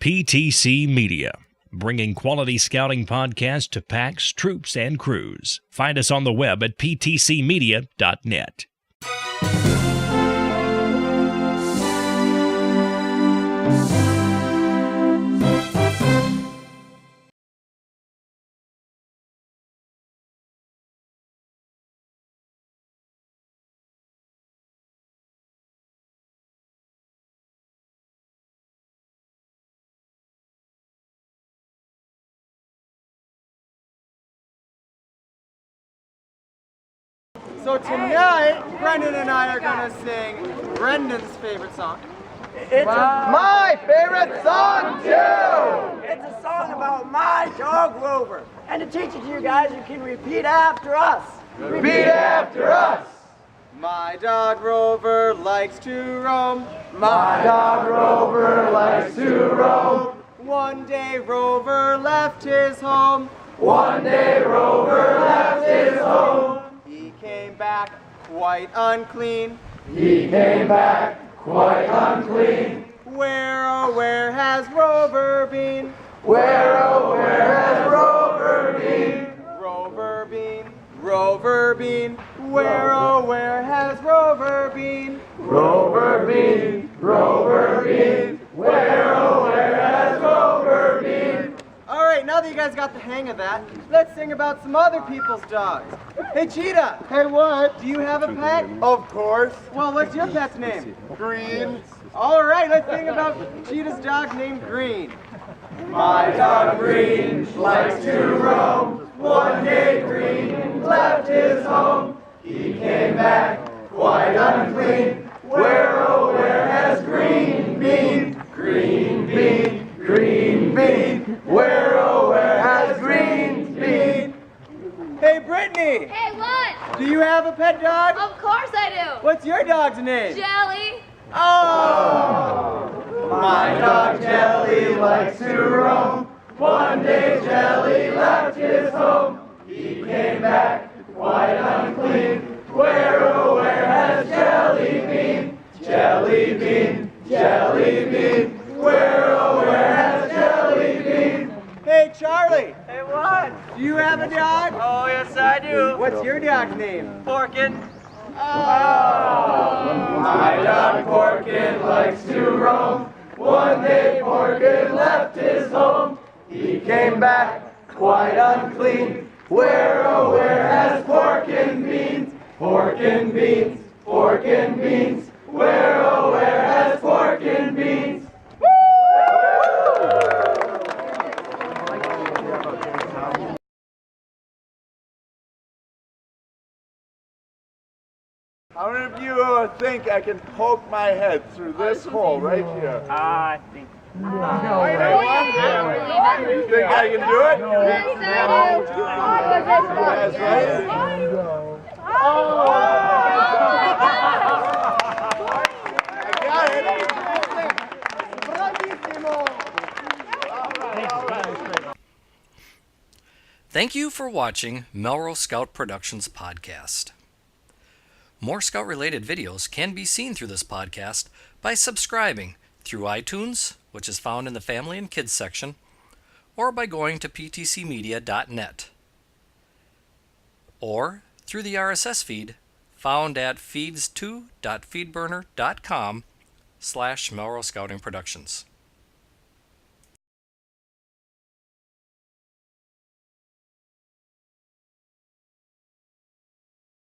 PTC Media, bringing quality scouting podcasts to packs, troops, and crews. Find us on the web at ptcmedia.net. So tonight, Brendan and I are going to sing Brendan's favorite song. It's my favorite song too! It's a song about my Dog Rover. And to teach it to you guys, you can repeat after us. Repeat after us! My Dog Rover likes to roam. My Dog Rover likes to roam. One day Rover left his home. One day Rover left his home. He came back quite unclean. He came back quite unclean. Where, oh, where has Rover been? Where, oh, where has Rover been? Rover been, Rover been. Where, oh, where has Rover been? Rover been, Rover been. Where, oh, where has Rover been? All right, now that you guys got the hang of that, let's sing about some other people's dogs. Hey, Cheetah. Hey, what? Do you have a pet? Of course. Well, what's your pet's name? Green. All right, let's sing about Cheetah's dog named Green. My dog Green likes to roam. One day Green left his home. He came back quite unclean. Where, oh, where has Green been? Green been, Green been. Where, oh, where has Green been? Hey, Brittany. Hey, what? Do you have a pet dog? Of course I do. What's your dog's name? Jelly. Oh! My dog Jelly likes to roam. One day Jelly left his home. He came back quite unclean. Where, oh, where has Jelly been? Jelly been, Jelly been. Where, oh, where has Jelly been? Hey, Charlie. Hey, what? Do you have a dog? Oh, yes, I do. What's your dog's name? Porkin. My dog Porkin likes to roam. One day Porkin left his home. He came back quite unclean. Where, oh, where has Porkin been? Porkin beans, Porkin beans. Where, oh, where has Porkin beans? How many of you think I can poke my head through this hole right here? I think. You think I can do it? That's right. I got it. Thank you for watching Melrose Scout Productions podcast. More Scout-related videos can be seen through this podcast by subscribing through iTunes, which is found in the Family and Kids section, or by going to ptcmedia.net, or through the RSS feed found at feeds2.feedburner.com/Melrose Scouting Productions.